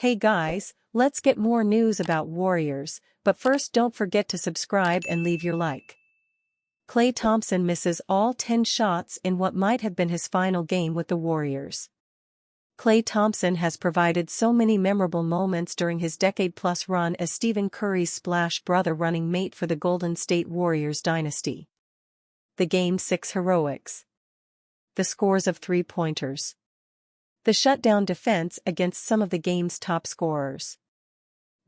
Hey guys, let's get more news about Warriors, but first don't forget to subscribe and leave your like. Klay Thompson misses all 10 shots in what might have been his final game with the Warriors. Klay Thompson has provided so many memorable moments during his decade-plus run as Stephen Curry's splash brother running mate for the Golden State Warriors dynasty. The Game 6 heroics. The scores of three-pointers. The shutdown defense against some of the game's top scorers.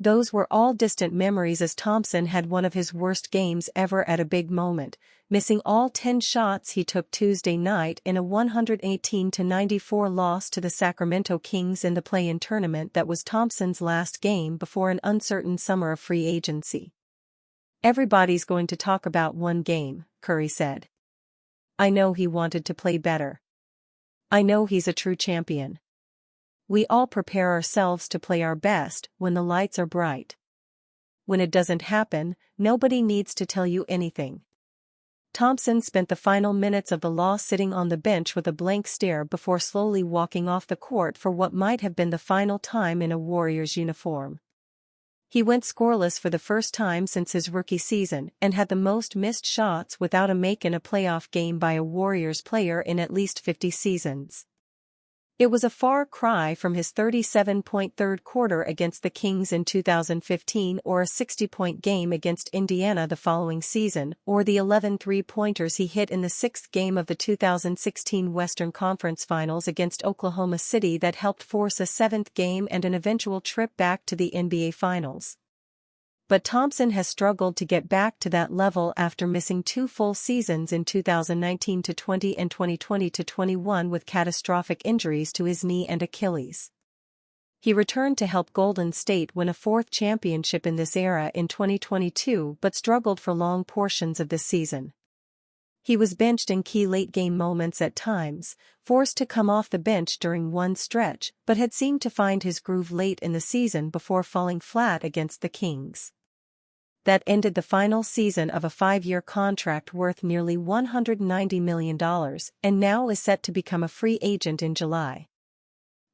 Those were all distant memories as Thompson had one of his worst games ever at a big moment, missing all 10 shots he took Tuesday night in a 118-94 loss to the Sacramento Kings in the play-in tournament that was Thompson's last game before an uncertain summer of free agency. "Everybody's going to talk about one game," Curry said. "I know he wanted to play better. I know he's a true champion. We all prepare ourselves to play our best when the lights are bright. When it doesn't happen, nobody needs to tell you anything." Thompson spent the final minutes of the loss sitting on the bench with a blank stare before slowly walking off the court for what might have been the final time in a Warriors uniform. He went scoreless for the first time since his rookie season and had the most missed shots without a make in a playoff game by a Warriors player in at least 50 seasons. It was a far cry from his 37-point third quarter against the Kings in 2015 or a 60-point game against Indiana the following season or the 11 three-pointers he hit in the sixth game of the 2016 Western Conference Finals against Oklahoma City that helped force a seventh game and an eventual trip back to the NBA Finals. But Thompson has struggled to get back to that level after missing 2 full seasons in 2019-20 and 2020-21 with catastrophic injuries to his knee and Achilles. He returned to help Golden State win a fourth championship in this era in 2022 but struggled for long portions of this season. He was benched in key late-game moments at times, forced to come off the bench during one stretch, but had seemed to find his groove late in the season before falling flat against the Kings. That ended the final season of a 5-year contract worth nearly $190 million and now is set to become a free agent in July.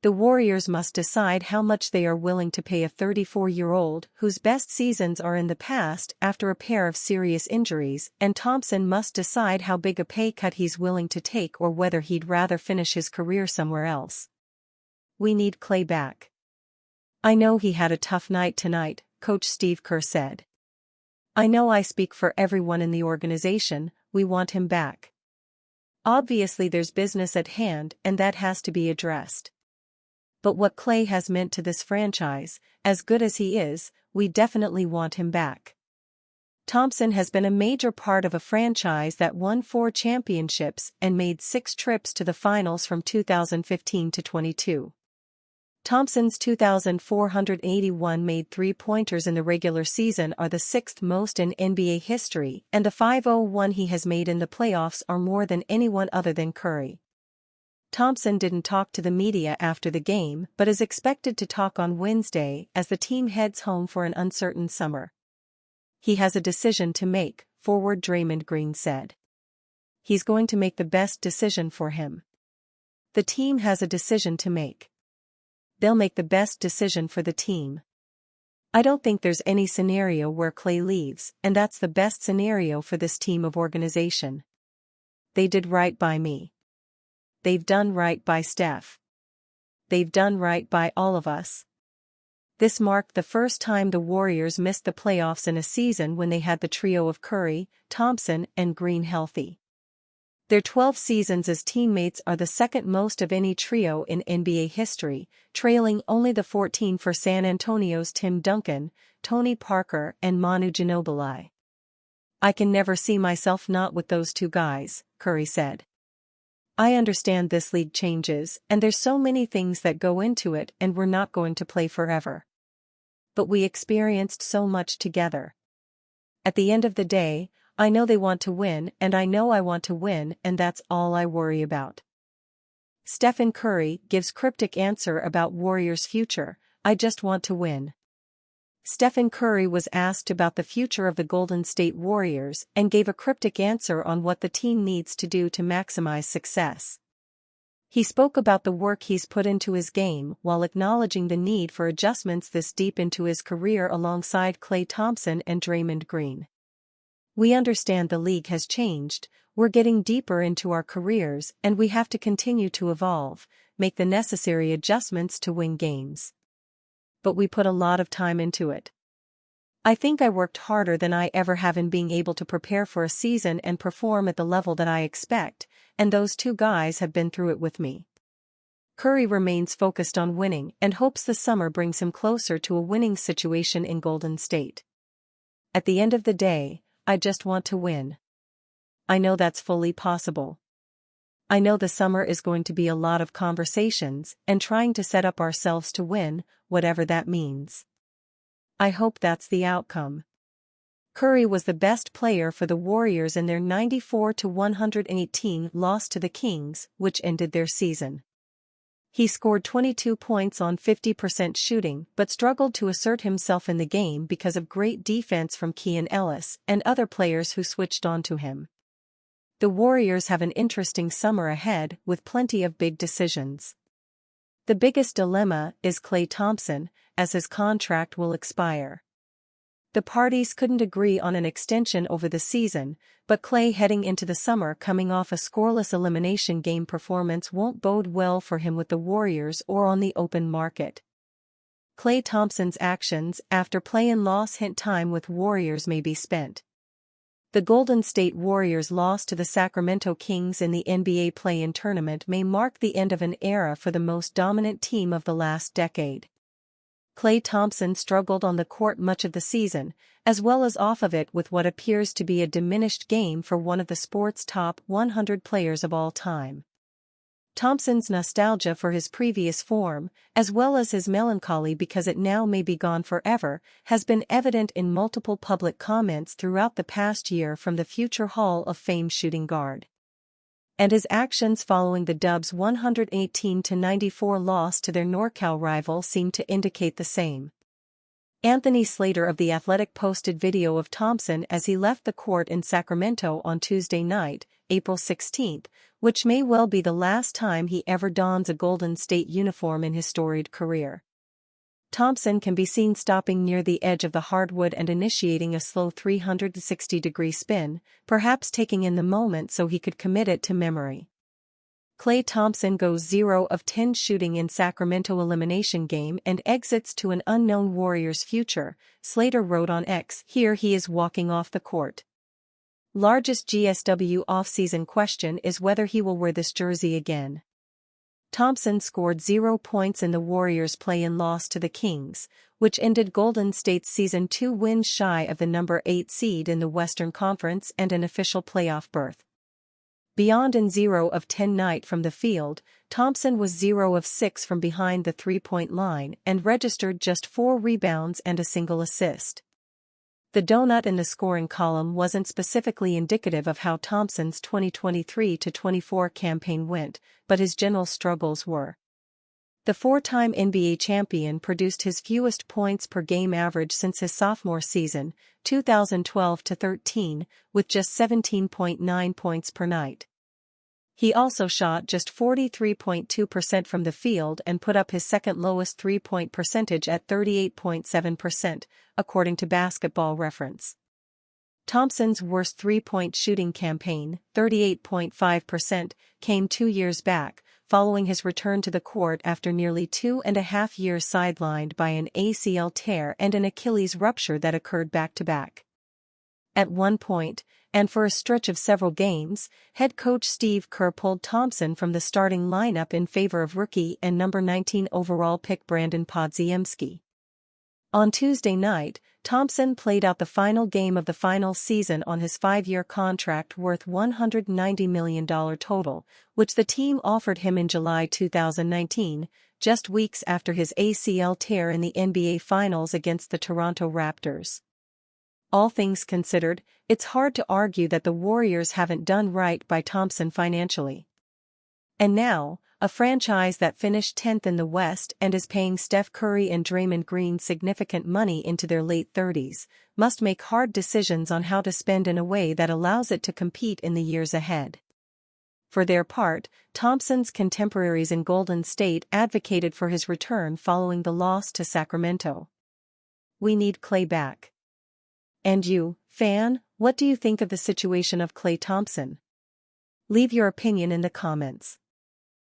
The Warriors must decide how much they are willing to pay a 34-year-old whose best seasons are in the past after a pair of serious injuries, and Thompson must decide how big a pay cut he's willing to take or whether he'd rather finish his career somewhere else. "We need Klay back. I know he had a tough night tonight," Coach Steve Kerr said. "I know I speak for everyone in the organization, we want him back. Obviously there's business at hand and that has to be addressed. But what Klay has meant to this franchise, as good as he is, we definitely want him back." Thompson has been a major part of a franchise that won 4 championships and made 6 trips to the finals from 2015 to 22. Thompson's 2,481 made three-pointers in the regular season are the 6th most in NBA history, and the 501 he has made in the playoffs are more than anyone other than Curry. Thompson didn't talk to the media after the game but is expected to talk on Wednesday as the team heads home for an uncertain summer. "He has a decision to make," forward Draymond Green said. "He's going to make the best decision for him. The team has a decision to make. They'll make the best decision for the team. I don't think there's any scenario where Klay leaves, and that's the best scenario for this team of organization. They did right by me. They've done right by Steph. They've done right by all of us." This marked the first time the Warriors missed the playoffs in a season when they had the trio of Curry, Thompson, and Green healthy. Their 12 seasons as teammates are the second most of any trio in NBA history, trailing only the 14 for San Antonio's Tim Duncan, Tony Parker, and Manu Ginobili. "I can never see myself not with those 2 guys," Curry said. "I understand this league changes, and there's so many things that go into it and we're not going to play forever. But we experienced so much together. At the end of the day, I know they want to win and I know I want to win and that's all I worry about." Stephen Curry gives cryptic answer about Warriors' future, "I just want to win." Stephen Curry was asked about the future of the Golden State Warriors and gave a cryptic answer on what the team needs to do to maximize success. He spoke about the work he's put into his game while acknowledging the need for adjustments this deep into his career alongside Klay Thompson and Draymond Green. "We understand the league has changed, we're getting deeper into our careers and we have to continue to evolve, make the necessary adjustments to win games. But we put a lot of time into it. I think I worked harder than I ever have in being able to prepare for a season and perform at the level that I expect, and those two guys have been through it with me." Curry remains focused on winning and hopes the summer brings him closer to a winning situation in Golden State. "At the end of the day, I just want to win. I know that's fully possible. I know the summer is going to be a lot of conversations and trying to set up ourselves to win, whatever that means. I hope that's the outcome." Curry was the best player for the Warriors in their 94-118 loss to the Kings, which ended their season. He scored 22 points on 50% shooting but struggled to assert himself in the game because of great defense from Keon Ellis and other players who switched on to him. The Warriors have an interesting summer ahead with plenty of big decisions. The biggest dilemma is Klay Thompson, as his contract will expire. The parties couldn't agree on an extension over the season, but Klay heading into the summer coming off a scoreless elimination game performance won't bode well for him with the Warriors or on the open market. Klay Thompson's actions after play-in loss hint time with Warriors may be spent. The Golden State Warriors' loss to the Sacramento Kings in the NBA play-in tournament may mark the end of an era for the most dominant team of the last decade. Klay Thompson struggled on the court much of the season, as well as off of it with what appears to be a diminished game for one of the sport's top 100 players of all time. Thompson's nostalgia for his previous form, as well as his melancholy because it now may be gone forever, has been evident in multiple public comments throughout the past year from the future Hall of Fame shooting guard. And his actions following the Dubs' 118-94 loss to their NorCal rival seem to indicate the same. Anthony Slater of The Athletic posted video of Thompson as he left the court in Sacramento on Tuesday night, April 16, which may well be the last time he ever dons a Golden State uniform in his storied career. Thompson can be seen stopping near the edge of the hardwood and initiating a slow 360-degree spin, perhaps taking in the moment so he could commit it to memory. Klay Thompson goes 0 of 10 shooting in Sacramento elimination game and exits to an unknown Warriors future, Slater wrote on X. Here he is walking off the court. Largest GSW offseason question is whether he will wear this jersey again. Thompson scored 0 points in the Warriors' play-in loss to the Kings, which ended Golden State's season 2 wins shy of the number 8 seed in the Western Conference and an official playoff berth. Beyond an 0 of 10 night from the field, Thompson was 0 of 6 from behind the three-point line and registered just 4 rebounds and a single assist. The donut in the scoring column wasn't specifically indicative of how Thompson's 2023-24 campaign went, but his general struggles were. The four-time NBA champion produced his fewest points per game average since his sophomore season, 2012-13, with just 17.9 points per night. He also shot just 43.2% from the field and put up his second lowest three-point percentage at 38.7%, according to Basketball Reference. Thompson's worst three-point shooting campaign, 38.5%, came 2 years back, following his return to the court after nearly 2.5 years sidelined by an ACL tear and an Achilles rupture that occurred back-to-back. At one point, and for a stretch of several games, head coach Steve Kerr pulled Thompson from the starting lineup in favor of rookie and number 19 overall pick Brandon Podziemski. On Tuesday night, Thompson played out the final game of the final season on his 5-year contract worth $190 million total, which the team offered him in July 2019, just weeks after his ACL tear in the NBA Finals against the Toronto Raptors. All things considered, it's hard to argue that the Warriors haven't done right by Thompson financially. And now, a franchise that finished 10th in the West and is paying Steph Curry and Draymond Green significant money into their late 30s, must make hard decisions on how to spend in a way that allows it to compete in the years ahead. For their part, Thompson's contemporaries in Golden State advocated for his return following the loss to Sacramento. "We need Klay back." And you, fan, what do you think of the situation of Klay Thompson? Leave your opinion in the comments.